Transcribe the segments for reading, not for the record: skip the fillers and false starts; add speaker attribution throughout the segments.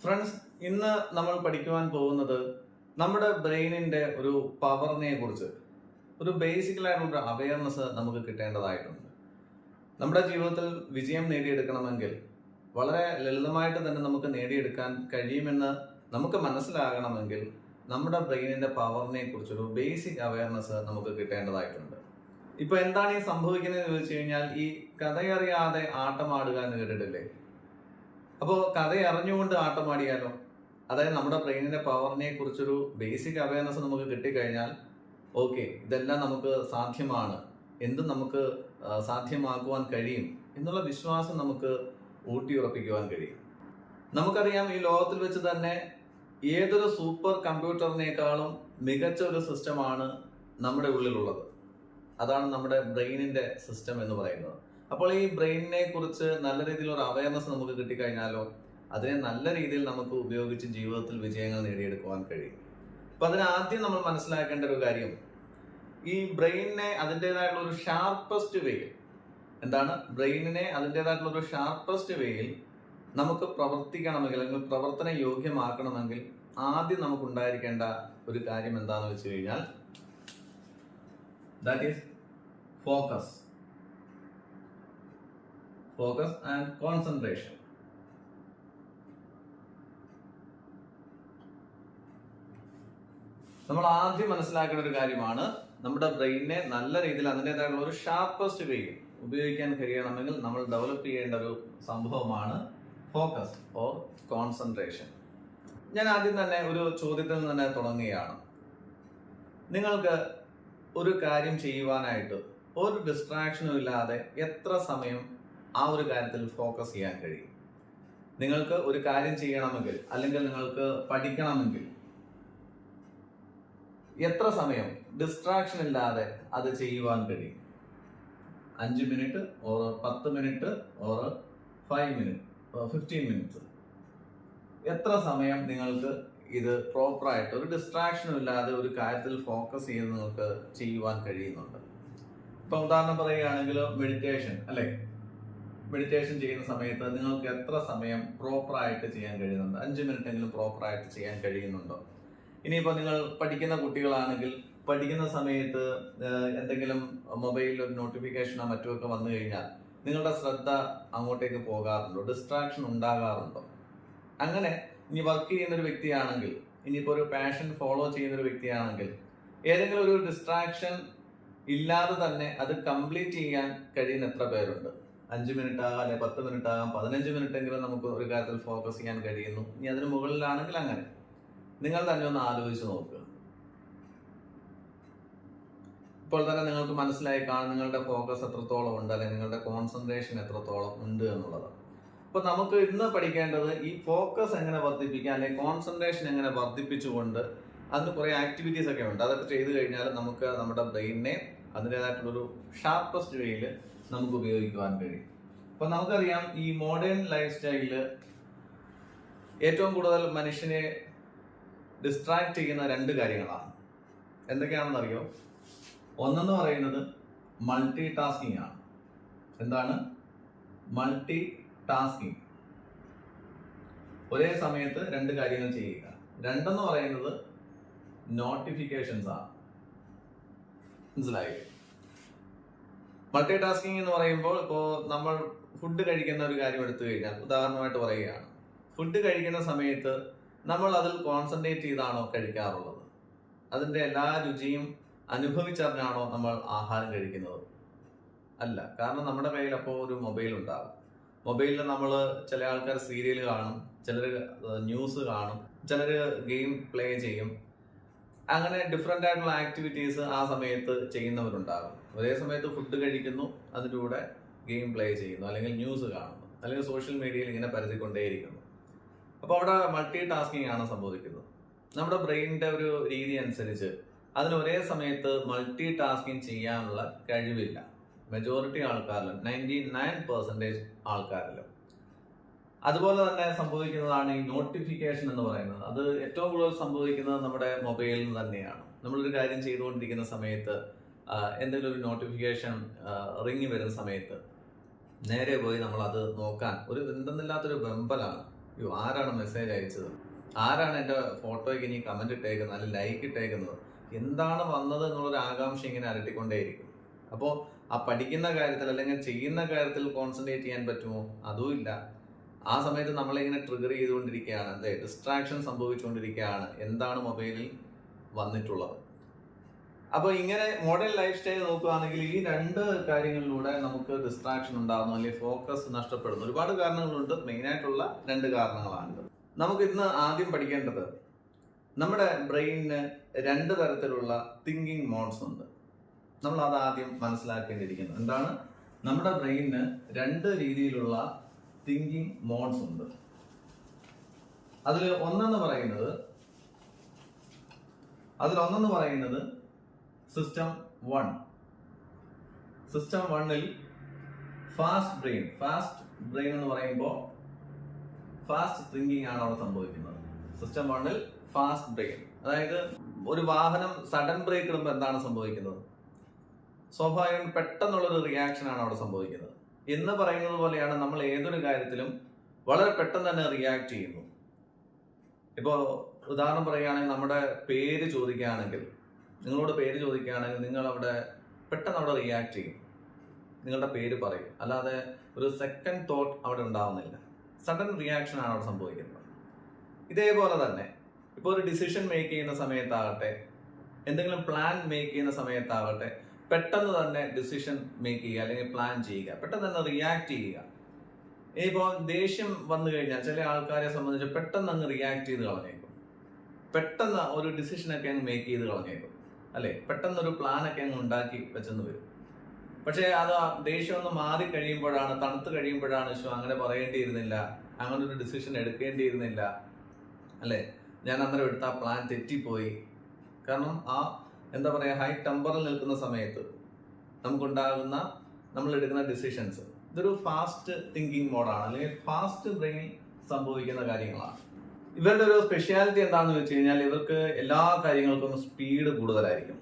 Speaker 1: Friends, ഇന്ന് നമ്മൾ പഠിക്കുവാൻ പോകുന്നത് നമ്മുടെ ബ്രെയിനിന്റെ ഒരു പവറിനെ കുറിച്ച് ഒരു ബേസിക്കലായിട്ടുള്ള അവയർനെസ് നമുക്ക് കിട്ടേണ്ടതായിട്ടുണ്ട്. നമ്മുടെ ജീവിതത്തിൽ വിജയം നേടിയെടുക്കണമെങ്കിൽ വളരെ ലളിതമായിട്ട് തന്നെ നമുക്ക് നേടിയെടുക്കാൻ കഴിയുമെന്ന് നമുക്ക് മനസ്സിലാകണമെങ്കിൽ നമ്മുടെ ബ്രെയിനിന്റെ പവറിനെ കുറിച്ചൊരു ബേസിക് അവയർനെസ് നമുക്ക് കിട്ടേണ്ടതായിട്ടുണ്ട്. ഇപ്പൊ എന്താണ് ഈ സംഭവിക്കുന്നതെന്ന് ചോദിച്ചു കഴിഞ്ഞാൽ, ഈ കഥയറിയാതെ ആട്ടമാടുക എന്ന് കേട്ടിട്ടില്ലേ? അപ്പോൾ കഥ അറിഞ്ഞുകൊണ്ട് ആട്ടമാടിയാലോ? അതായത് നമ്മുടെ ബ്രെയിനിന്റെ പവറിനെ കുറിച്ചൊരു ബേസിക് അവയർനെസ് നമുക്ക് കിട്ടിക്കഴിഞ്ഞാൽ ഓക്കെ, ഇതെല്ലാം നമുക്ക് സാധ്യമാണ്, എന്തും നമുക്ക് സാധ്യമാക്കുവാൻ കഴിയും എന്നുള്ള വിശ്വാസം നമുക്ക് ഊട്ടിയുറപ്പിക്കുവാൻ കഴിയും. നമുക്കറിയാം, ഈ ലോകത്തിൽ വെച്ച് തന്നെ ഏതൊരു സൂപ്പർ കമ്പ്യൂട്ടറിനേക്കാളും മികച്ച ഒരു സിസ്റ്റമാണ് നമ്മുടെ ഉള്ളിലുള്ളത്. അതാണ് നമ്മുടെ ബ്രെയിനിന്റെ സിസ്റ്റം എന്ന് പറയുന്നത്. അപ്പോൾ ഈ ബ്രെയിനിനെ കുറിച്ച് നല്ല രീതിയിലുള്ള അവയർനെസ് നമുക്ക് കിട്ടിക്കഴിഞ്ഞാലോ അതിനെ നല്ല രീതിയിൽ നമുക്ക് ഉപയോഗിച്ച് ജീവിതത്തിൽ വിജയങ്ങൾ നേടിയെടുക്കുവാൻ കഴിയും. അപ്പൊ അതിനാദ്യം നമ്മൾ മനസ്സിലാക്കേണ്ട ഒരു കാര്യം, ഈ ബ്രെയിനിനെ അതിൻ്റെതായിട്ടുള്ള ഒരു ഷാർപ്പസ്റ്റ് വേയിൽ അതിൻ്റെതായിട്ടുള്ള ഒരു ഷാർപ്പസ്റ്റ് വേയിൽ നമുക്ക് പ്രവർത്തിക്കണമെങ്കിൽ അല്ലെങ്കിൽ പ്രവർത്തന യോഗ്യമാക്കണമെങ്കിൽ ആദ്യം നമുക്ക് ഉണ്ടായിരിക്കേണ്ട ഒരു കാര്യം എന്താണെന്ന് വെച്ച് കഴിഞ്ഞാൽ, that is focus and concentration. നമ്മൾ ആദ്യം മനസ്സിലാക്കേണ്ട ഒരു കാര്യമാണ്, നമ്മുടെ ബ്രെയിനിനെ നല്ല രീതിയിൽ അതിൻ്റെതായിട്ടുള്ള ഒരു ഷാർപ്പസ്റ്റ് വേയിൽ ഉപയോഗിക്കാൻ കഴിയണമെങ്കിൽ നമ്മൾ ഡെവലപ്പ് ചെയ്യേണ്ട ഒരു സംഭവമാണ് ഫോക്കസ് ഓർ കോൺസെൻട്രേഷൻ. ഞാൻ ആദ്യം തന്നെ ഒരു ചോദ്യത്തിൽ നിന്ന് തുടങ്ങുകയാണ്. നിങ്ങൾക്ക് ഒരു കാര്യം ചെയ്യുവാനായിട്ട് ഒരു ഡിസ്ട്രാക്ഷനും ഇല്ലാതെ എത്ര സമയം ആ ഒരു കാര്യത്തിൽ ഫോക്കസ് ചെയ്യാൻ കഴിയും? നിങ്ങൾക്ക് ഒരു കാര്യം ചെയ്യണമെങ്കിൽ അല്ലെങ്കിൽ നിങ്ങൾക്ക് പഠിക്കണമെങ്കിൽ എത്ര സമയം ഡിസ്ട്രാക്ഷൻ ഇല്ലാതെ അത് ചെയ്യുവാൻ കഴിയും? 5 minute or 10 minute or 5 minute 15 minutes? എത്ര സമയം നിങ്ങൾക്ക് ഇത് പ്രോപ്പറായിട്ട് ഒരു ഡിസ്ട്രാക്ഷനും ഇല്ലാതെ ഒരു കാര്യത്തിൽ ഫോക്കസ് ചെയ്ത് നിങ്ങൾക്ക് ചെയ്യുവാൻ കഴിയുന്നുണ്ട്? ഇപ്പൊ ഉദാഹരണം പറയുകയാണെങ്കിൽ മെഡിറ്റേഷൻ അല്ലെ, മെഡിറ്റേഷൻ ചെയ്യുന്ന സമയത്ത് നിങ്ങൾക്ക് എത്ര സമയം പ്രോപ്പറായിട്ട് ചെയ്യാൻ കഴിയുന്നുണ്ട്? 5 മിനിറ്റ് എങ്കിലും പ്രോപ്പറായിട്ട് ചെയ്യാൻ കഴിയുന്നുണ്ടോ? ഇനിയിപ്പോൾ നിങ്ങൾ പഠിക്കുന്ന കുട്ടികളാണെങ്കിൽ പഠിക്കുന്ന സമയത്ത് എന്തെങ്കിലും മൊബൈലിൽ ഒരു നോട്ടിഫിക്കേഷനോ മറ്റുമൊക്കെ വന്നു കഴിഞ്ഞാൽ നിങ്ങളുടെ ശ്രദ്ധ അങ്ങോട്ടേക്ക് പോകാറുണ്ടോ? ഡിസ്ട്രാക്ഷൻ ഉണ്ടാകാറുണ്ടോ? അങ്ങനെ ഇനി വർക്ക് ചെയ്യുന്ന ഒരു വ്യക്തിയാണെങ്കിൽ, ഇനിയിപ്പോൾ ഒരു പാഷൻ ഫോളോ ചെയ്യുന്ന ഒരു വ്യക്തിയാണെങ്കിൽ, ഏതെങ്കിലും ഒരു ഡിസ്ട്രാക്ഷൻ ഇല്ലാതെ തന്നെ അത് കംപ്ലീറ്റ് ചെയ്യാൻ കഴിയുന്ന എത്ര പേരുണ്ട്? 5 മിനിറ്റ് ആകാം, അല്ലെ 10 മിനിറ്റ് ആകാം, 15 മിനിറ്റ് എങ്കിലും നമുക്ക് ഒരു കാര്യത്തിൽ ഫോക്കസ് ചെയ്യാൻ കഴിയുന്നു. ഇനി അതിന് മുകളിലാണെങ്കിൽ അങ്ങനെ. നിങ്ങൾ തന്നെ ഒന്ന് ആലോചിച്ച് നോക്കുക. ഇപ്പോൾ തന്നെ നിങ്ങൾക്ക് മനസ്സിലായി കാണും നിങ്ങളുടെ ഫോക്കസ് എത്രത്തോളം ഉണ്ട്, അല്ലെങ്കിൽ നിങ്ങളുടെ കോൺസെൻട്രേഷൻ എത്രത്തോളം ഉണ്ട് എന്നുള്ളത്. അപ്പൊ നമുക്ക് ഇന്ന് പഠിക്കേണ്ടത് ഈ ഫോക്കസ് എങ്ങനെ വർദ്ധിപ്പിക്കാം, അല്ലെങ്കിൽ കോൺസെൻട്രേഷൻ എങ്ങനെ വർദ്ധിപ്പിച്ചുകൊണ്ട് അതിന് കുറെ ആക്ടിവിറ്റീസ് ഒക്കെ ഉണ്ട്. അതൊക്കെ ചെയ്തു കഴിഞ്ഞാൽ നമുക്ക് നമ്മുടെ ബ്രെയിനിനെ അതിൻ്റെതായിട്ടുള്ളൊരു ഷാർപ്പസ്റ്റ് വേയിൽ നമുക്ക് ഉപയോഗിക്കുവാൻ കഴിയും. അപ്പൊ നമുക്കറിയാം, ഈ മോഡേൺ ലൈഫ് സ്റ്റൈലില് ഏറ്റവും കൂടുതൽ മനുഷ്യനെ ഡിസ്ട്രാക്ട് ചെയ്യുന്ന 2 കാര്യങ്ങളാണ്. എന്തൊക്കെയാണെന്ന് അറിയോ? ഒന്നെന്ന് പറയുന്നത് മൾട്ടി ടാസ്കിങ് ആണ്. എന്താണ് മൾട്ടി ടാസ്കിങ്? ഒരേ സമയത്ത് 2 കാര്യങ്ങൾ ചെയ്യുക. 2 പറയുന്നത് നോട്ടിഫിക്കേഷൻസ് ആണ്. മനസ്സിലായി? മൾട്ടി ടാസ്കിങ് എന്ന് പറയുമ്പോൾ, ഇപ്പോൾ നമ്മൾ ഫുഡ് കഴിക്കുന്ന ഒരു കാര്യം എടുത്തു കഴിഞ്ഞാൽ, ഉദാഹരണമായിട്ട് പറയുകയാണ്, ഫുഡ് കഴിക്കുന്ന സമയത്ത് നമ്മൾ അതിൽ കോൺസെൻട്രേറ്റ് ചെയ്താണോ കഴിക്കാറുള്ളത്? അതിൻ്റെ എല്ലാ രുചിയും അനുഭവിച്ചറിഞ്ഞാണോ നമ്മൾ ആഹാരം കഴിക്കുന്നത്? അല്ല. കാരണം നമ്മുടെ കയ്യിൽ അപ്പോൾ ഒരു മൊബൈൽ ഉണ്ടാകും. മൊബൈലിൽ നമ്മൾ ചില ആൾക്കാർ സീരിയൽ കാണും, ചിലർ ന്യൂസ് കാണും, ചിലർ ഗെയിം പ്ലേ ചെയ്യും. അങ്ങനെ ഡിഫറെൻ്റ് ആയിട്ടുള്ള ആക്ടിവിറ്റീസ് ആ സമയത്ത് ചെയ്യുന്നവരുണ്ടാകും. ഒരേ സമയത്ത് ഫുഡ് കഴിക്കുന്നു, അതിൻ്റെ കൂടെ ഗെയിം പ്ലേ ചെയ്യുന്നു, അല്ലെങ്കിൽ ന്യൂസ് കാണുന്നു, അല്ലെങ്കിൽ സോഷ്യൽ മീഡിയയിൽ ഇങ്ങനെ പരതിക്കൊണ്ടേയിരിക്കുന്നു. അപ്പോൾ അവിടെ മൾട്ടി ടാസ്കിങ് ആണ് സംഭവിക്കുന്നത്. നമ്മുടെ ബ്രെയിനിന്റെ ഒരു രീതി അനുസരിച്ച് അതിന് ഒരേ സമയത്ത് മൾട്ടി ടാസ്കിങ് ചെയ്യാനുള്ള കഴിവില്ല മെജോറിറ്റി ആൾക്കാരിലും, 99% ആൾക്കാരിലും. അതുപോലെ തന്നെ സംഭവിക്കുന്നതാണ് ഈ നോട്ടിഫിക്കേഷൻ എന്ന് പറയുന്നത്. അത് ഏറ്റവും കൂടുതൽ സംഭവിക്കുന്നത് നമ്മുടെ മൊബൈലിൽ തന്നെയാണ്. നമ്മളൊരു കാര്യം ചെയ്തുകൊണ്ടിരിക്കുന്ന സമയത്ത് എന്തെങ്കിലും ഒരു നോട്ടിഫിക്കേഷൻ റിങ് വരുന്ന സമയത്ത് നേരെ പോയി നമ്മൾ അത് നോക്കാൻ ഒരു എന്തെന്നില്ലാത്തൊരു വെമ്പലാണ്. അയ്യോ, ആരാണ് മെസ്സേജ് അയച്ചത്, ആരാണ് എൻ്റെ ഫോട്ടോയ്ക്ക് ഇനി കമന്റ് ഇട്ടേക്കുന്നത് അല്ലെങ്കിൽ ലൈക്ക് ഇട്ടേക്കുന്നത്, എന്താണ് വന്നത് എന്നുള്ളൊരു ആകാംക്ഷ ഇങ്ങനെ അലട്ടിക്കൊണ്ടേയിരിക്കും. അപ്പോൾ ആ പഠിക്കുന്ന കാര്യത്തിൽ അല്ലെങ്കിൽ ചെയ്യുന്ന കാര്യത്തിൽ കോൺസെൻട്രേറ്റ് ചെയ്യാൻ പറ്റുമോ? അതുമില്ല. ആ സമയത്ത് നമ്മളിങ്ങനെ ട്രിഗർ ചെയ്തുകൊണ്ടിരിക്കുകയാണ്, അല്ലേ, ഡിസ്ട്രാക്ഷൻ സംഭവിച്ചുകൊണ്ടിരിക്കുകയാണ്, എന്താണ് മൊബൈലിൽ വന്നിട്ടുള്ളത്. അപ്പോൾ ഇങ്ങനെ മോഡേൺ ലൈഫ് സ്റ്റൈൽ നോക്കുകയാണെങ്കിൽ ഈ രണ്ട് കാര്യങ്ങളിലൂടെ നമുക്ക് ഡിസ്ട്രാക്ഷൻ ഉണ്ടാകുന്നു, അല്ലെങ്കിൽ ഫോക്കസ് നഷ്ടപ്പെടുന്നു. ഒരുപാട് കാരണങ്ങളുണ്ട്, മെയിനായിട്ടുള്ള രണ്ട് കാരണങ്ങളാണിത്. നമുക്ക് ഇന്ന് ആദ്യം പഠിക്കേണ്ടത്, നമ്മുടെ ബ്രെയിനിന് രണ്ട് തരത്തിലുള്ള തിങ്കിങ് മോഡ്സ് ഉണ്ട്. നമ്മൾ അത് ആദ്യം മനസ്സിലാക്കേണ്ടിയിരിക്കുന്നു. എന്താണ്? നമ്മുടെ ബ്രെയിനിന് രണ്ട് രീതിയിലുള്ള തിങ്കിങ് മോഡ്സ് ഉണ്ട്. അതിലൊന്നെന്ന് പറയുന്നത് സിസ്റ്റം 1. സിസ്റ്റം 1-ൽ ഫാസ്റ്റ് ബ്രെയിൻ എന്ന് പറയുമ്പോൾ ഫാസ്റ്റ് തിങ്കിങ് ആണ് അവിടെ സംഭവിക്കുന്നത്. സിസ്റ്റം 1-ൽ ഫാസ്റ്റ് ബ്രെയിൻ, അതായത് ഒരു വാഹനം സഡൻ ബ്രേക്ക് ഇടുമ്പോൾ എന്താണ് സംഭവിക്കുന്നത്? സ്വാഭാവികം പെട്ടെന്നുള്ളൊരു റിയാക്ഷൻ ആണ് അവിടെ സംഭവിക്കുന്നത്. എന്ന് പറയുന്നത് പോലെയാണ് നമ്മൾ ഏതൊരു കാര്യത്തിലും വളരെ പെട്ടെന്ന് തന്നെ റിയാക്ട് ചെയ്യുന്നു. ഇപ്പോൾ ഉദാഹരണം പറയുകയാണെങ്കിൽ, നമ്മുടെ പേര് ചോദിക്കുകയാണെങ്കിൽ, നിങ്ങളോട് പേര് ചോദിക്കുകയാണെങ്കിൽ നിങ്ങൾ അവിടെ പെട്ടെന്ന് അവിടെ റിയാക്ട് ചെയ്യും, നിങ്ങളുടെ പേര് പറയും. അല്ലാതെ ഒരു സെക്കൻഡ് തോട്ട് അവിടെ ഉണ്ടാവുന്നില്ല. സഡൻ റിയാക്ഷൻ ആണ് അവിടെ സംഭവിക്കുന്നത്. ഇതേപോലെ തന്നെ ഇപ്പോൾ ഒരു ഡിസിഷൻ മേക്ക് ചെയ്യുന്ന സമയത്താകട്ടെ, എന്തെങ്കിലും പ്ലാൻ മേക്ക് ചെയ്യുന്ന സമയത്താകട്ടെ, പെട്ടെന്ന് തന്നെ ഡിസിഷൻ മേക്ക് ചെയ്യുക അല്ലെങ്കിൽ പ്ലാൻ ചെയ്യുക, പെട്ടെന്ന് തന്നെ റിയാക്ട് ചെയ്യുക. ഇപ്പോൾ ദേഷ്യം വന്നു കഴിഞ്ഞാൽ ചില ആൾക്കാരെ സംബന്ധിച്ച് പെട്ടെന്ന് അങ്ങ് റിയാക്ട് ചെയ്ത് കളഞ്ഞേക്കും, പെട്ടെന്ന് ഒരു ഡിസിഷനൊക്കെ അങ്ങ് മേക്ക് ചെയ്ത് കളഞ്ഞേക്കും, അല്ലേ, പെട്ടെന്നൊരു പ്ലാനൊക്കെ അങ്ങ് ഉണ്ടാക്കി വെച്ചെന്ന് വരും. പക്ഷേ അത് ദേഷ്യം ഒന്ന് മാറി കഴിയുമ്പോഴാണ്, തണുത്ത് കഴിയുമ്പോഴാണ്, അങ്ങനെ പറയേണ്ടിയിരുന്നില്ല, അങ്ങനെ ഒരു ഡിസിഷൻ എടുക്കേണ്ടിയിരുന്നില്ല, അല്ലേ, ഞാൻ അന്നേരം എടുത്ത ആ പ്ലാൻ തെറ്റിപ്പോയി. കാരണം എന്താ പറയുക, ഹൈ ടെമ്പറിൽ നിൽക്കുന്ന സമയത്ത് നമുക്കുണ്ടാകുന്ന, നമ്മൾ എടുക്കുന്ന ഡിസിഷൻസ്, ഇതൊരു ഫാസ്റ്റ് തിങ്കിങ് മോഡാണ്, അല്ലെങ്കിൽ ഫാസ്റ്റ് ബ്രെയിൻ സംഭവിക്കുന്ന കാര്യങ്ങളാണ്. ഇവരുടെ ഒരു സ്പെഷ്യാലിറ്റി എന്താണെന്ന് വെച്ച് കഴിഞ്ഞാൽ, ഇവർക്ക് എല്ലാ കാര്യങ്ങൾക്കും സ്പീഡ് കൂടുതലായിരിക്കും,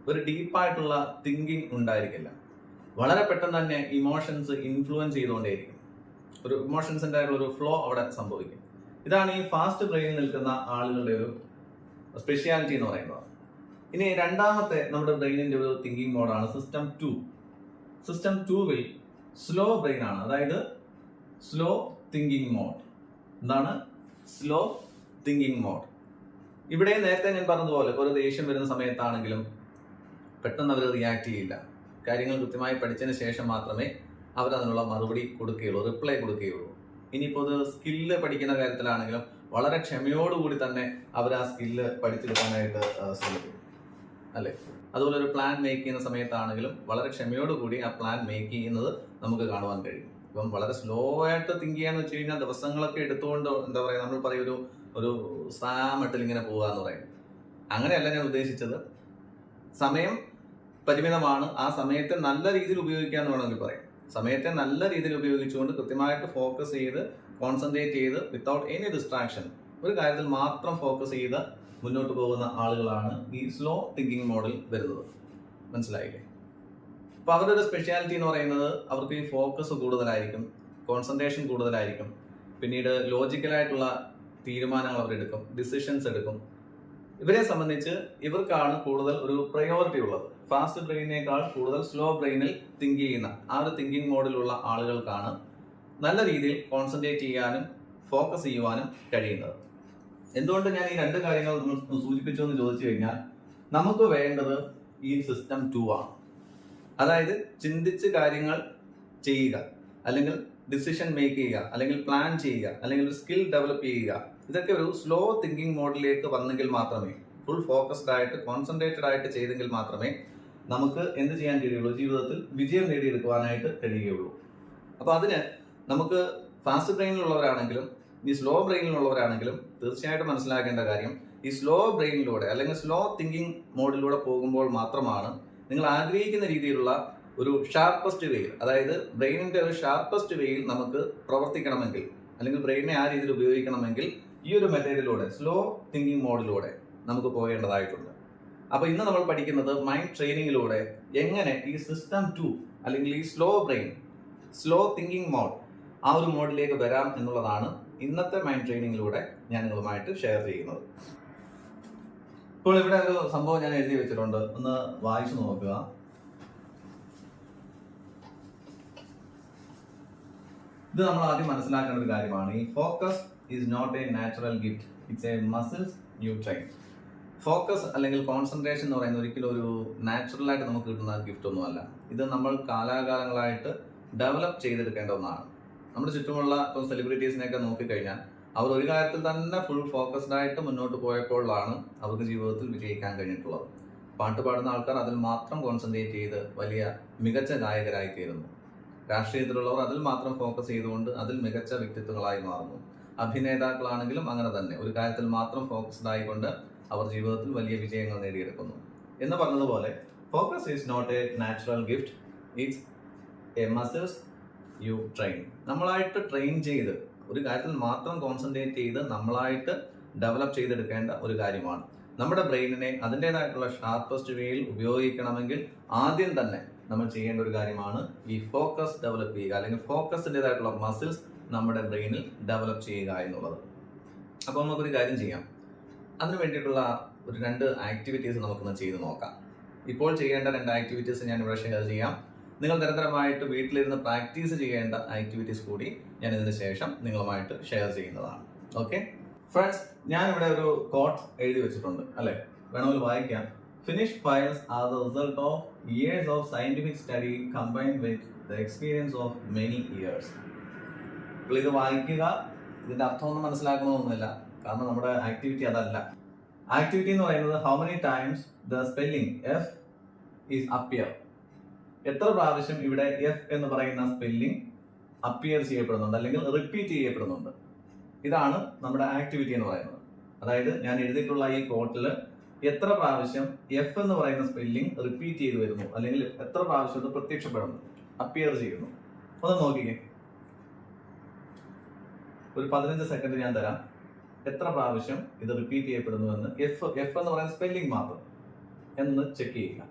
Speaker 1: ഒരു ഡീപ്പായിട്ടുള്ള തിങ്കിങ് ഉണ്ടായിരിക്കില്ല. വളരെ പെട്ടെന്ന് തന്നെ ഇമോഷൻസ് ഇൻഫ്ലുവൻസ് ചെയ്തുകൊണ്ടേയിരിക്കും, ഒരു ഇമോഷൻസിൻ്റെ ഒരു ഫ്ലോ അവിടെ സംഭവിക്കും. ഇതാണ് ഈ ഫാസ്റ്റ് ബ്രെയിനിൽ നിൽക്കുന്ന ആളുകളുടെ ഒരു സ്പെഷ്യാലിറ്റി എന്ന് പറയുന്നത്. ഇനി രണ്ടാമത്തെ നമ്മുടെ ബ്രെയിനിന്റെ ഒരു തിങ്കിങ് മോഡാണ് സിസ്റ്റം 2. സിസ്റ്റം 2-ൽ സ്ലോ ബ്രെയിൻ ആണ്, അതായത് സ്ലോ തിങ്കിങ് മോഡ്. എന്താണ് സ്ലോ തിങ്കിങ് മോഡ്? ഇവിടെ നേരത്തെ ഞാൻ പറഞ്ഞതുപോലെ ഒരു ദേഷ്യം വരുന്ന സമയത്താണെങ്കിലും പെട്ടെന്ന് അവർ റിയാക്ട് ചെയ്യില്ല. കാര്യങ്ങൾ കൃത്യമായി പഠിച്ചതിന് ശേഷം മാത്രമേ അവരതിനുള്ള മറുപടി കൊടുക്കുകയുള്ളൂ, റിപ്ലൈ കൊടുക്കുകയുള്ളൂ. ഇനിയിപ്പോൾ അത് സ്കില്ല് പഠിക്കുന്ന കാര്യത്തിലാണെങ്കിലും വളരെ ക്ഷമയോടുകൂടി തന്നെ അവർ ആ സ്കില്ല് പഠിച്ചെടുക്കാനായിട്ട് ശ്രമിക്കും, അല്ലേ. അതുപോലെ ഒരു പ്ലാൻ മേക്ക് ചെയ്യുന്ന സമയത്താണെങ്കിലും വളരെ ക്ഷമയോടുകൂടി ആ പ്ലാൻ മേക്ക് ചെയ്യുന്നത് നമുക്ക് കാണുവാൻ കഴിയും. ഇപ്പം വളരെ സ്ലോ ആയിട്ട് തിങ്ക് ചെയ്യാന്ന് വെച്ച് കഴിഞ്ഞാൽ ദിവസങ്ങളൊക്കെ എടുത്തുകൊണ്ട്, എന്താ പറയുക, നമ്മൾ പറയും ഒരു സാമട്ടിൽ ഇങ്ങനെ പോകുക എന്ന് പറയും. അങ്ങനെയല്ല ഞാൻ ഉദ്ദേശിച്ചത്. സമയം പരിമിതമാണ്, ആ സമയത്തെ നല്ല രീതിയിൽ ഉപയോഗിക്കുക എന്ന് വേണമെങ്കിൽ പറയാം. സമയത്തെ നല്ല രീതിയിൽ ഉപയോഗിച്ചുകൊണ്ട് കൃത്യമായിട്ട് ഫോക്കസ് ചെയ്ത്, കോൺസെൻട്രേറ്റ് ചെയ്ത്, വിത്തൗട്ട് എനി ഡിസ്ട്രാക്ഷൻ ഒരു കാര്യത്തിൽ മാത്രം ഫോക്കസ് ചെയ്ത് മുന്നോട്ട് പോകുന്ന ആളുകളാണ് ഈ സ്ലോ തിങ്കിങ് മോഡിൽ വരുന്നത്. മനസ്സിലായില്ലേ? അപ്പോൾ അവരുടെ ഒരു സ്പെഷ്യാലിറ്റി എന്ന് പറയുന്നത്, അവർക്ക് ഈ ഫോക്കസ് കൂടുതലായിരിക്കും, കോൺസെൻട്രേഷൻ കൂടുതലായിരിക്കും, പിന്നീട് ലോജിക്കലായിട്ടുള്ള തീരുമാനങ്ങൾ അവരെടുക്കും, ഡിസിഷൻസ് എടുക്കും. ഇവരെ സംബന്ധിച്ച് ഇവർക്കാണ് കൂടുതൽ ഒരു പ്രയോറിറ്റി ഉള്ളത്. ഫാസ്റ്റ് ബ്രെയിനേക്കാൾ കൂടുതൽ സ്ലോ ബ്രെയിനിൽ തിങ്ക് ചെയ്യുന്ന ആ ഒരു തിങ്കിങ് മോഡിലുള്ള ആളുകൾക്കാണ് നല്ല രീതിയിൽ കോൺസെൻട്രേറ്റ് ചെയ്യാനും ഫോക്കസ് ചെയ്യുവാനും കഴിയുന്നത്. എന്തുകൊണ്ട് ഞാൻ ഈ രണ്ട് കാര്യങ്ങൾ സൂചിപ്പിച്ചു എന്ന് ചോദിച്ചു കഴിഞ്ഞാൽ, നമുക്ക് വേണ്ടത് ഈ സിസ്റ്റം 2 ആണ്. അതായത് ചിന്തിച്ച് കാര്യങ്ങൾ ചെയ്യുക, അല്ലെങ്കിൽ ഡിസിഷൻ മേക്ക് ചെയ്യുക, അല്ലെങ്കിൽ പ്ലാൻ ചെയ്യുക, അല്ലെങ്കിൽ ഒരു സ്കിൽ ഡെവലപ്പ് ചെയ്യുക. ഇതൊക്കെ ഒരു സ്ലോ തിങ്കിങ് മോഡിലേക്ക് വന്നെങ്കിൽ മാത്രമേ, ഫുൾ ഫോക്കസ്ഡ് ആയിട്ട് കോൺസെൻട്രേറ്റഡ് ആയിട്ട് ചെയ്തെങ്കിൽ മാത്രമേ നമുക്ക് എന്ത് ചെയ്യാൻ കഴിയുള്ളൂ, ജീവിതത്തിൽ വിജയം നേടിയെടുക്കുവാനായിട്ട് കഴിയുകയുള്ളൂ. അപ്പോൾ അതിന് നമുക്ക് ഫാസ്റ്റ് ബ്രെയിനിലുള്ളവരാണെങ്കിലും ഈ സ്ലോ ബ്രെയിനിലുള്ളവരാണെങ്കിലും തീർച്ചയായിട്ടും മനസ്സിലാക്കേണ്ട കാര്യം, ഈ സ്ലോ ബ്രെയിനിലൂടെ അല്ലെങ്കിൽ സ്ലോ തിങ്കിങ് മോഡിലൂടെ പോകുമ്പോൾ മാത്രമാണ് നിങ്ങൾ ആഗ്രഹിക്കുന്ന രീതിയിലുള്ള ഒരു ഷാർപ്പസ്റ്റ് വേയിൽ, അതായത് ബ്രെയിനിന്റെ ഒരു ഷാർപ്പസ്റ്റ് വേയിൽ നമുക്ക് പ്രവർത്തിക്കണമെങ്കിൽ, അല്ലെങ്കിൽ ബ്രെയിനെ ആ രീതിയിൽ ഉപയോഗിക്കണമെങ്കിൽ ഈ ഒരു മെത്തേഡിലൂടെ, സ്ലോ തിങ്കിങ് മോഡിലൂടെ നമുക്ക് പോകേണ്ടതായിട്ടുണ്ട്. അപ്പോൾ ഇന്ന് നമ്മൾ പഠിക്കുന്നത് മൈൻഡ് ട്രെയിനിങ്ങിലൂടെ എങ്ങനെ ഈ സിസ്റ്റം 2 അല്ലെങ്കിൽ ഈ slow brain, slow thinking mode, ആ ഒരു മോഡിലേക്ക് വരാം എന്നുള്ളതാണ് ഇന്നത്തെ മൈൻഡ് ട്രെയിനിങ്ങിലൂടെ ഞാൻ നിങ്ങളുമായിട്ട് ഷെയർ ചെയ്യുന്നത്. ഇപ്പോൾ ഇവിടെ ഒരു സംഭവം ഞാൻ എഴുതി വെച്ചിട്ടുണ്ട്, ഒന്ന് വായിച്ചു നോക്കുക. ഇത് നമ്മൾ ആദ്യം മനസ്സിലാക്കേണ്ട ഒരു കാര്യമാണ്. ഈ focus is not a natural gift, it's a muscles you train. Focus അല്ലെങ്കിൽ കോൺസെൻട്രേഷൻ എന്ന് പറയുന്നത് ഒരിക്കലും ഒരു നാച്ചുറലായിട്ട് നമുക്ക് കിട്ടുന്ന ഗിഫ്റ്റ് ഒന്നുമല്ല. ഇത് നമ്മൾ കാലാകാലങ്ങളായിട്ട് ഡെവലപ്പ് ചെയ്തെടുക്കേണ്ട ഒന്നാണ്. നമ്മുടെ ചുറ്റുമുള്ള ഇപ്പോൾ സെലിബ്രിറ്റീസിനെയൊക്കെ നോക്കിക്കഴിഞ്ഞാൽ അവർ ഒരു കാര്യത്തിൽ തന്നെ ഫുൾ ഫോക്കസ്ഡ് ആയിട്ട് മുന്നോട്ട് പോയപ്പോഴാണ് അവർക്ക് ജീവിതത്തിൽ വിജയിക്കാൻ കഴിഞ്ഞിട്ടുള്ളത്. പാട്ട് പാടുന്ന ആൾക്കാർ അതിൽ മാത്രം കോൺസെൻട്രേറ്റ് ചെയ്ത് വലിയ മികച്ച ഗായകരായി തീരുന്നു. രാഷ്ട്രീയത്തിലുള്ളവർ അതിൽ മാത്രം ഫോക്കസ് ചെയ്തുകൊണ്ട് അതിൽ മികച്ച വ്യക്തിത്വങ്ങളായി മാറുന്നു. അഭിനേതാക്കളാണെങ്കിലും അങ്ങനെ തന്നെ ഒരു കാര്യത്തിൽ മാത്രം ഫോക്കസ്ഡ് ആയിക്കൊണ്ട് അവർ ജീവിതത്തിൽ വലിയ വിജയങ്ങൾ നേടിയെടുക്കുന്നു. എന്ന് പറഞ്ഞതുപോലെ focus is not a natural gift, it's a muscles you train. നമ്മളായിട്ട് ട്രെയിൻ ചെയ്ത് ഒരു കാര്യത്തിൽ മാത്രം കോൺസെൻട്രേറ്റ് ചെയ്ത് നമ്മളായിട്ട് ഡെവലപ്പ് ചെയ്തെടുക്കേണ്ട ഒരു കാര്യമാണ്. നമ്മുടെ ബ്രെയിനിനെ അതിൻ്റെതായിട്ടുള്ള ഷാർപ്പസ്റ്റ് വേയിൽ ഉപയോഗിക്കണമെങ്കിൽ ആദ്യം തന്നെ നമ്മൾ ചെയ്യേണ്ട ഒരു കാര്യമാണ് ഈ ഫോക്കസ് ഡെവലപ്പ് ചെയ്യുക, അല്ലെങ്കിൽ ഫോക്കസിൻ്റെതായിട്ടുള്ള മസിൽസ് നമ്മുടെ ബ്രെയിനിൽ ഡെവലപ്പ് ചെയ്യുക എന്നുള്ളത്. അപ്പോൾ നമുക്കൊരു കാര്യം ചെയ്യാം. അതിന് വേണ്ടിയിട്ടുള്ള ഒരു 2 ആക്ടിവിറ്റീസ് നമുക്കൊന്ന് ചെയ്ത് നോക്കാം. ഇപ്പോൾ ചെയ്യേണ്ട 2 ആക്ടിവിറ്റീസ് ഞാൻ ഇവിടെ ഷെയർ ചെയ്യാം. നിങ്ങൾ നിരന്തരമായിട്ട് വീട്ടിലിരുന്ന് പ്രാക്ടീസ് ചെയ്യേണ്ട ആക്ടിവിറ്റീസ് കൂടി ഞാൻ ഇതിന് ശേഷം നിങ്ങളുമായിട്ട് ഷെയർ ചെയ്യുന്നതാണ്. ഓക്കെ ഫ്രണ്ട്സ്, ഞാനിവിടെ ഒരു കോട്ട് എഴുതി വെച്ചിട്ടുണ്ട്, അല്ലേ? വേണമെങ്കിൽ വായിക്കാം. Finished files are the result of years of scientific study combined with the experience of many years. അപ്പോൾ ഇത് വായിക്കുക, ഇതിന്റെ അർത്ഥമൊന്നും മനസ്സിലാക്കണമെന്നൊന്നുമില്ല, കാരണം നമ്മുടെ ആക്ടിവിറ്റി അതല്ല. ആക്ടിവിറ്റി എന്ന് പറയുന്നത് how many times the spelling F is appear. എത്ര പ്രാവശ്യം ഇവിടെ എഫ് എന്ന് പറയുന്ന സ്പെല്ലിംഗ് അപ്പിയർ ചെയ്യപ്പെടുന്നുണ്ട് അല്ലെങ്കിൽ റിപ്പീറ്റ് ചെയ്യപ്പെടുന്നുണ്ട്. ഇതാണ് നമ്മുടെ ആക്ടിവിറ്റി എന്ന് പറയുന്നത്. അതായത് ഞാൻ എഴുതിയിട്ടുള്ള ഈ കോട്ടിൽ എത്ര പ്രാവശ്യം എഫ് എന്ന് പറയുന്ന സ്പെല്ലിംഗ് റിപ്പീറ്റ് ചെയ്ത് വരുന്നു, അല്ലെങ്കിൽ എത്ര പ്രാവശ്യം ഇത് പ്രത്യക്ഷപ്പെടുന്നു, അപ്പിയർ ചെയ്യുന്നു. ഒന്ന് നോക്കിക്കേ, ഒരു 15 സെക്കൻഡ് ഞാൻ തരാം. എത്ര പ്രാവശ്യം ഇത് റിപ്പീറ്റ് ചെയ്യപ്പെടുന്നു എന്ന് എഫ് എന്ന് പറയുന്ന സ്പെല്ലിംഗ് മാത്രം എന്ന് ചെക്ക് ചെയ്യുക.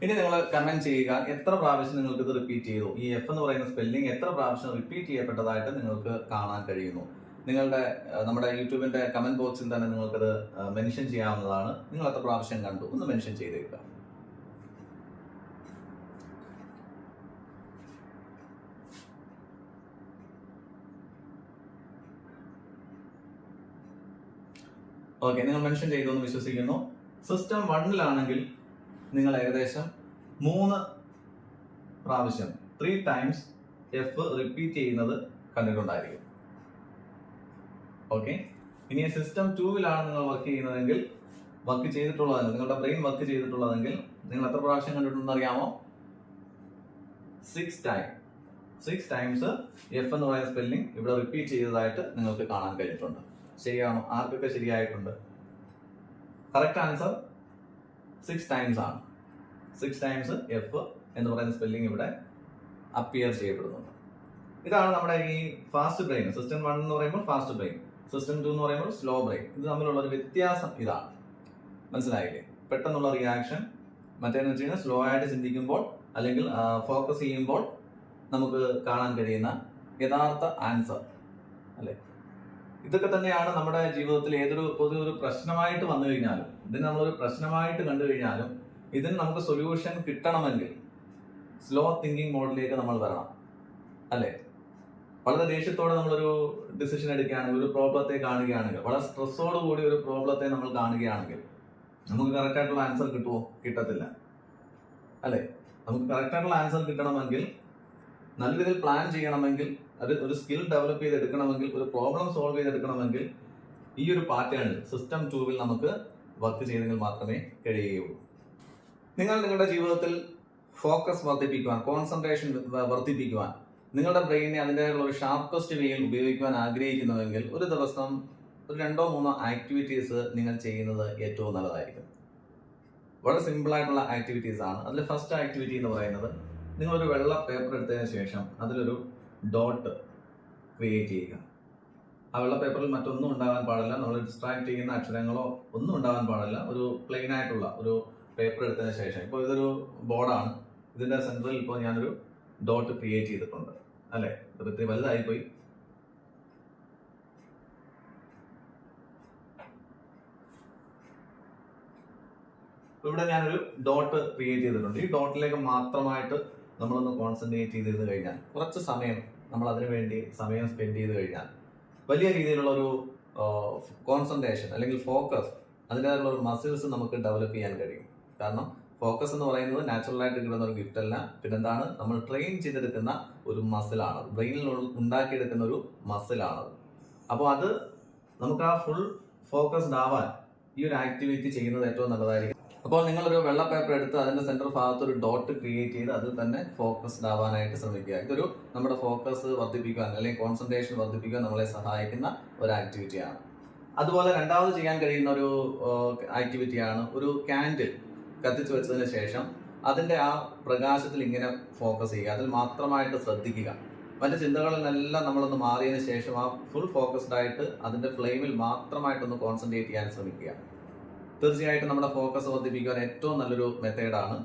Speaker 1: ഇനി നിങ്ങൾ കമന്റ് ചെയ്യുക, എത്ര പ്രാവശ്യം നിങ്ങൾക്ക് ഇത് റിപ്പീറ്റ് ചെയ്തു, ഈ എഫ് എന്ന് പറയുന്ന സ്പെല്ലിംഗ് എത്ര പ്രാവശ്യം റിപ്പീറ്റ് ചെയ്യപ്പെട്ടതായിട്ട് നിങ്ങൾക്ക് കാണാൻ കഴിയുന്നു. നമ്മുടെ യൂട്യൂബിന്റെ കമന്റ് ബോക്സിൽ തന്നെ നിങ്ങൾക്കത് മെൻഷൻ ചെയ്യാവുന്നതാണ്. നിങ്ങൾ എത്ര പ്രാവശ്യം കണ്ടു ഒന്ന് മെൻഷൻ ചെയ്തേക്കുക. ഓക്കെ, നിങ്ങൾ മെൻഷൻ ചെയ്തു എന്ന് വിശ്വസിക്കുന്നു. സിസ്റ്റം 1-ലാണെങ്കിൽ നിങ്ങൾ ഏകദേശം 3 പ്രാവശ്യം 3 ടൈംസ് എഫ് റിപ്പീറ്റ് ചെയ്യുന്നത് കണ്ടിട്ടുണ്ടായിരിക്കും. ഓക്കെ, ഇനി സിസ്റ്റം 2-ലാണ് നിങ്ങൾ വർക്ക് ചെയ്തിട്ടുള്ളതെങ്കിൽ നിങ്ങളുടെ ബ്രെയിൻ വർക്ക് ചെയ്തിട്ടുള്ളതെങ്കിൽ നിങ്ങൾ എത്ര പ്രാവശ്യം കണ്ടിട്ടുണ്ടെന്ന് അറിയാമോ? 6 ടൈംസ് എഫ് എന്ന് പറയുന്ന സ്പെല്ലിംഗ് ഇവിടെ റിപ്പീറ്റ് ചെയ്തതായിട്ട് നിങ്ങൾക്ക് കാണാൻ കഴിഞ്ഞിട്ടുണ്ട്. ശരിയാണോ? ആർക്കൊക്കെ ശരിയായിട്ടുണ്ട്? കറക്റ്റ് ആൻസർ 6 ടൈംസ് ആണ്. 6 ടൈംസ് എഫ് എന്ന് പറയുന്ന സ്പെല്ലിംഗ് ഇവിടെ അപ്പിയർ ചെയ്യപ്പെടുന്നുണ്ട്. ഇതാണ് നമ്മുടെ ഈ ഫാസ്റ്റ് ബ്രെയിൻ. സിസ്റ്റം 1 എന്ന് പറയുമ്പോൾ ഫാസ്റ്റ് ബ്രെയിൻ, സിസ്റ്റം 2 എന്ന് പറയുമ്പോൾ സ്ലോ ബ്രെയിൻ. ഇത് തമ്മിലുള്ള ഒരു വ്യത്യാസം ഇതാണ്. മനസ്സിലായില്ലേ? പെട്ടെന്നുള്ള റിയാക്ഷൻ, മറ്റേന്ന് വെച്ച് കഴിഞ്ഞാൽ സ്ലോ ആയിട്ട് ചിന്തിക്കുമ്പോൾ അല്ലെങ്കിൽ ഫോക്കസ് ചെയ്യുമ്പോൾ നമുക്ക് കാണാൻ കഴിയുന്ന യഥാർത്ഥ ആൻസർ, അല്ലെ? ഇതൊക്കെ തന്നെയാണ് നമ്മുടെ ജീവിതത്തിൽ ഒരു പ്രശ്നമായിട്ട് വന്നു കഴിഞ്ഞാലും, ഇതിന് നമ്മളൊരു പ്രശ്നമായിട്ട് കണ്ടു കഴിഞ്ഞാലും ഇതിന് നമുക്ക് സൊല്യൂഷൻ കിട്ടണമെങ്കിൽ സ്ലോ തിങ്കിങ് മോഡിലേക്ക് നമ്മൾ വരണം, അല്ലേ? വളരെ ദേഷ്യത്തോടെ നമ്മളൊരു ഡിസിഷൻ എടുക്കുകയാണെങ്കിൽ, ഒരു പ്രോബ്ലത്തെ കാണുകയാണെങ്കിൽ, വളരെ സ്ട്രെസ്സോട് കൂടി ഒരു പ്രോബ്ലത്തെ നമ്മൾ കാണുകയാണെങ്കിൽ നമുക്ക് കറക്റ്റ് ആയിട്ടുള്ള ആൻസർ കിട്ടുമോ? കിട്ടത്തില്ല, അല്ലേ? നമുക്ക് കറക്റ്റ് ആയിട്ടുള്ള ആൻസർ കിട്ടണമെങ്കിൽ, നല്ല രീതിയിൽ പ്ലാൻ ചെയ്യണമെങ്കിൽ, അത് ഒരു സ്കിൽ ഡെവലപ്പ് ചെയ്തെടുക്കണമെങ്കിൽ, ഒരു പ്രോബ്ലം സോൾവ് ചെയ്തെടുക്കണമെങ്കിൽ ഈ ഒരു പാറ്റേണിൽ സിസ്റ്റം 2-ൽ നമുക്ക് വർക്ക് ചെയ്തെങ്കിൽ മാത്രമേ കഴിയുകയുള്ളൂ. നിങ്ങൾ നിങ്ങളുടെ ജീവിതത്തിൽ ഫോക്കസ് വർദ്ധിപ്പിക്കുവാൻ, കോൺസെൻട്രേഷൻ വർദ്ധിപ്പിക്കുവാൻ, നിങ്ങളുടെ ബ്രെയിനെ അതിൻ്റെതായുള്ള ഒരു ഷാർപ്പസ്റ്റ് വേയിൽ ഉപയോഗിക്കുവാൻ ആഗ്രഹിക്കുന്നുവെങ്കിൽ ഒരു ദിവസം ഒരു 2-3 ആക്ടിവിറ്റീസ് നിങ്ങൾ ചെയ്യുന്നത് ഏറ്റവും നല്ലതായിരിക്കും. വളരെ സിമ്പിൾ ആയിട്ടുള്ള ആക്ടിവിറ്റീസ് ആണ്. അതിൽ ഫസ്റ്റ് ആക്ടിവിറ്റി എന്ന് പറയുന്നത്, നിങ്ങളൊരു വെള്ള പേപ്പർ എടുത്തതിന് ശേഷം അതിലൊരു ഡോട്ട് ക്രിയേറ്റ് ചെയ്യുക. ആ വെള്ള പേപ്പറിൽ മറ്റൊന്നും ഉണ്ടാകാൻ പാടില്ല, നമ്മൾ ഡിസ്ട്രാക്ട് ചെയ്യുന്ന അക്ഷരങ്ങളോ ഒന്നും ഉണ്ടാകാൻ പാടില്ല. ഒരു പ്ലെയിൻ ആയിട്ടുള്ള ഒരു പേപ്പർ എടുത്തതിന് ശേഷം, ഇപ്പോൾ ഇതൊരു ബോർഡാണ്, ഇതിന്റെ സെന്ററിൽ ഇപ്പോൾ ഞാനൊരു ഡോട്ട് ക്രിയേറ്റ് ചെയ്തിട്ടുണ്ട് അല്ലേ. ഇത് ഇത്തിരി വലുതായി പോയി. ഇവിടെ ഞാനൊരു ഡോട്ട് ക്രിയേറ്റ് ചെയ്തിട്ടുണ്ട്. ഈ ഡോട്ടിലേക്ക് മാത്രമായിട്ട് നമ്മളൊന്ന് കോൺസെൻട്രേറ്റ് ചെയ്തിരുന്നു കഴിഞ്ഞാൽ, കുറച്ച് സമയം നമ്മൾ അതിനു വേണ്ടി സമയം സ്പെൻഡ് ചെയ്ത് കഴിഞ്ഞാൽ വലിയ രീതിയിലുള്ള ഒരു കോൺസെൻട്രേഷൻ അല്ലെങ്കിൽ ഫോക്കസ്, അതിൻ്റെതായിട്ടുള്ള ഒരു മസിൽസ് നമുക്ക് ഡെവലപ്പ് ചെയ്യാൻ കഴിയും. കാരണം ഫോക്കസ് എന്ന് പറയുന്നത് നാച്ചുറലായിട്ട് കിട്ടുന്ന ഒരു ഗിഫ്റ്റ് അല്ല, പിന്നെന്താണ്, നമ്മൾ ട്രെയിൻ ചെയ്തെടുക്കുന്ന ഒരു മസിലാണ്, ബ്രെയിനിൽ ഉണ്ടാക്കിയെടുക്കുന്ന ഒരു മസിലാണത്. അപ്പോൾ അത് നമുക്ക് ആ ഫുൾ ഫോക്കസ്ഡ് ആവാൻ ഈ ഒരു ആക്ടിവിറ്റി ചെയ്യുന്നത് ഏറ്റവും നല്ലതായിരിക്കും. അപ്പോൾ നിങ്ങളൊരു വെള്ള പേപ്പർ എടുത്ത് അതിന്റെ സെന്റർ ഭാഗത്ത് ഒരു ഡോട്ട് ക്രിയേറ്റ് ചെയ്ത് അതിൽ തന്നെ ഫോക്കസ്ഡ് ആവാനായിട്ട് ശ്രമിക്കുക. ഇതൊരു നമ്മുടെ ഫോക്കസ് വർദ്ധിപ്പിക്കാൻ അല്ലെങ്കിൽ കോൺസെൻട്രേഷൻ വർദ്ധിപ്പിക്കാൻ നമ്മളെ സഹായിക്കുന്ന ഒരു ആക്ടിവിറ്റിയാണ്. അതുപോലെ രണ്ടാമത് ചെയ്യാൻ കഴിയുന്ന ഒരു ആക്ടിവിറ്റിയാണ്, ഒരു ക്യാൻഡിൽ കത്തിച്ചു വെച്ചതിന് ശേഷം അതിന്റെ ആ പ്രകാശത്തിൽ ഇങ്ങനെ ഫോക്കസ് ചെയ്യുക, അതിൽ മാത്രമായിട്ട് ശ്രദ്ധിക്കുക. മറ്റു ചിന്തകളിൽ നിന്നെല്ലാം നമ്മളൊന്ന് മാറിയതിന് ശേഷം ആ ഫുൾ ഫോക്കസ്ഡ് ആയിട്ട് അതിന്റെ ഫ്ലെയിമിൽ മാത്രമായിട്ടൊന്ന് കോൺസെൻട്രേറ്റ് ചെയ്യാൻ ശ്രമിക്കുക. തീർച്ചയായിട്ടും നമ്മുടെ ഫോക്കസ് വർദ്ധിപ്പിക്കാൻ ഏറ്റവും നല്ലൊരു മെത്തേഡാണ്.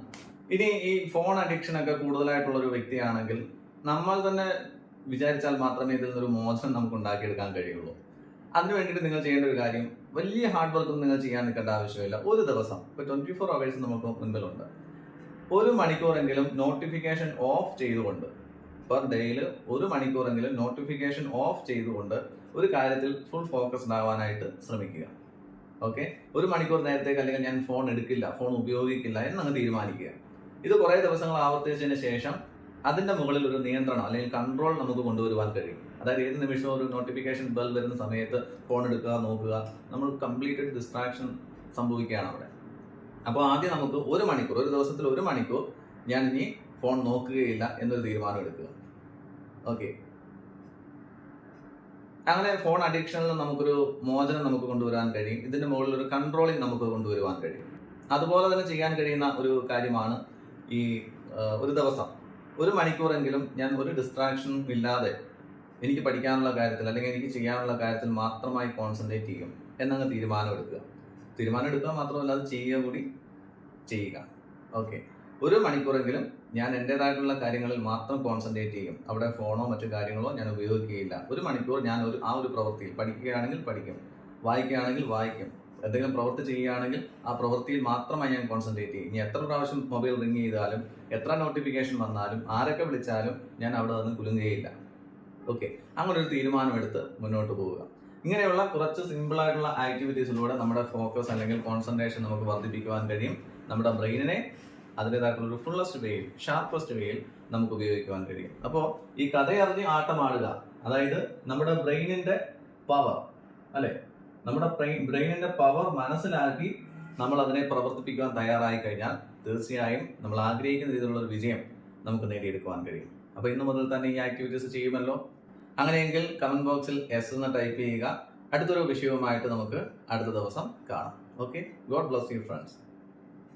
Speaker 1: ഇനി ഈ ഫോൺ അഡിക്ഷൻ ഒക്കെ കൂടുതലായിട്ടുള്ള ഒരു വ്യക്തിയാണെങ്കിൽ നമ്മൾ തന്നെ വിചാരിച്ചാൽ മാത്രമേ ഇതിൽ നിന്നൊരു മോചനം നമുക്ക് ഉണ്ടാക്കിയെടുക്കാൻ കഴിയുള്ളൂ. അതിനു വേണ്ടിയിട്ട് നിങ്ങൾ ചെയ്യേണ്ട ഒരു കാര്യം, വലിയ ഹാർഡ് വർക്കൊന്നും നിങ്ങൾ ചെയ്യാൻ നിൽക്കേണ്ട ആവശ്യമില്ല. ഒരു ദിവസം, ഇപ്പോൾ 24 hours നമുക്ക് മുൻപിലുണ്ട്, 1 മണിക്കൂറെങ്കിലും നോട്ടിഫിക്കേഷൻ ഓഫ് ചെയ്തുകൊണ്ട്, പെർ ഡേയിൽ 1 മണിക്കൂറെങ്കിലും നോട്ടിഫിക്കേഷൻ ഓഫ് ചെയ്തുകൊണ്ട് ഒരു കാര്യത്തിൽ ഫുൾ ഫോക്കസ്ഡ് ആവാനായിട്ട് ശ്രമിക്കുക. ഓക്കെ, 1 മണിക്കൂർ നേരത്തേക്ക് അല്ലെങ്കിൽ ഞാൻ ഫോൺ എടുക്കില്ല, ഫോൺ ഉപയോഗിക്കില്ല എന്നങ്ങ് തീരുമാനിക്കുക. ഇത് കുറേ ദിവസങ്ങൾ ആവർത്തിച്ചതിന് ശേഷം അതിന്റെ മുകളിൽ ഒരു നിയന്ത്രണം അല്ലെങ്കിൽ കൺട്രോൾ നമുക്ക് കൊണ്ടുവരുവാൻ കഴിയും. അതായത് ഏത് നിമിഷവും ഒരു നോട്ടിഫിക്കേഷൻ ബെൽ വരുന്ന സമയത്ത് ഫോൺ എടുക്കുക, നോക്കുക, നമ്മൾ കംപ്ലീറ്റ് ഡിസ്ട്രാക്ഷൻ സംഭവിക്കുകയാണ് അവിടെ. അപ്പോൾ ആദ്യം നമുക്ക് 1 മണിക്കൂർ, ഒരു ദിവസത്തിൽ 1 മണിക്കൂർ ഞാൻ ഇനി ഫോൺ നോക്കുകയില്ല എന്നൊരു തീരുമാനം എടുക്കുക. ഓക്കെ, അങ്ങനെ ഫോൺ അഡിക്ഷനിൽ നമുക്കൊരു മോചനം നമുക്ക് കൊണ്ടുവരാൻ കഴിയും. ഇതിന്റെ മുകളിൽ ഒരു കൺട്രോളിങ് നമുക്ക് കൊണ്ടുവരുവാൻ കഴിയും. അതുപോലെ തന്നെ ചെയ്യാൻ കഴിയുന്ന ഒരു കാര്യമാണ്, ഈ ഒരു ദിവസം 1 മണിക്കൂറെങ്കിലും ഞാൻ ഒരു ഡിസ്ട്രാക്ഷനും ഇല്ലാതെ എനിക്ക് പഠിക്കാനുള്ള കാര്യത്തിൽ അല്ലെങ്കിൽ എനിക്ക് ചെയ്യാനുള്ള കാര്യത്തിൽ മാത്രമായി കോൺസെൻട്രേറ്റ് ചെയ്യും എന്നങ്ങ് തീരുമാനം എടുക്കുക മാത്രമല്ല അത് ചെയ്യുക കൂടി ചെയ്യുക. ഓക്കെ, 1 മണിക്കൂറെങ്കിലും ഞാൻ എൻ്റെതായിട്ടുള്ള കാര്യങ്ങളിൽ മാത്രം കോൺസെൻട്രേറ്റ് ചെയ്യും. അവിടെ ഫോണോ മറ്റു കാര്യങ്ങളോ ഞാൻ ഉപയോഗിക്കുകയില്ല. 1 മണിക്കൂർ ഞാൻ ആ ഒരു പ്രവൃത്തിയിൽ, പഠിക്കുകയാണെങ്കിൽ പഠിക്കും, വായിക്കുകയാണെങ്കിൽ വായിക്കും, എന്തെങ്കിലും പ്രവൃത്തി ചെയ്യുകയാണെങ്കിൽ ആ പ്രവൃത്തിയിൽ മാത്രമായി ഞാൻ കോൺസെൻട്രേറ്റ് ചെയ്യും. ഇനി എത്ര പ്രാവശ്യം മൊബൈൽ റിങ് ചെയ്താലും, എത്ര നോട്ടിഫിക്കേഷൻ വന്നാലും, ആരൊക്കെ വിളിച്ചാലും ഞാൻ അവിടെ നിന്ന് കുലുങ്ങുകയില്ല. ഓക്കെ, അങ്ങനെ ഒരു തീരുമാനമെടുത്ത് മുന്നോട്ട് പോവുക. ഇങ്ങനെയുള്ള കുറച്ച് സിമ്പിളായിട്ടുള്ള ആക്ടിവിറ്റീസിലൂടെ നമ്മുടെ ഫോക്കസ് അല്ലെങ്കിൽ കോൺസെൻട്രേഷൻ നമുക്ക് വർദ്ധിപ്പിക്കുവാൻ കഴിയും. നമ്മുടെ ബ്രെയിനിനെ അതിൻ്റെതായിട്ടുള്ള ഒരു ഫുള്ളസ്റ്റ് വേയിൽ, ഷാർപ്പസ്റ്റ് വേയിൽ നമുക്ക് ഉപയോഗിക്കുവാൻ കഴിയും. അപ്പോൾ ഈ കഥയറിഞ്ഞ് ആട്ടമാടുക, അതായത് നമ്മുടെ ബ്രെയിനിന്റെ പവർ അല്ലെ, നമ്മുടെ ബ്രെയിനിന്റെ പവർ മനസ്സിലാക്കി നമ്മൾ അതിനെ പ്രവർത്തിപ്പിക്കാൻ തയ്യാറായി കഴിഞ്ഞാൽ തീർച്ചയായും നമ്മൾ ആഗ്രഹിക്കുന്ന രീതിയിലുള്ള ഒരു വിജയം നമുക്ക് നേടിയെടുക്കുവാൻ കഴിയും. അപ്പോൾ ഇന്ന് മുതൽ തന്നെ ഈ ആക്ടിവിറ്റീസ് ചെയ്യുമല്ലോ. അങ്ങനെയെങ്കിൽ കമന്റ് ബോക്സിൽ എസ് എന്ന് ടൈപ്പ് ചെയ്യുക. അടുത്തൊരു വിഷയവുമായിട്ട് നമുക്ക് അടുത്ത ദിവസം കാണാം. Okay, God bless you friends.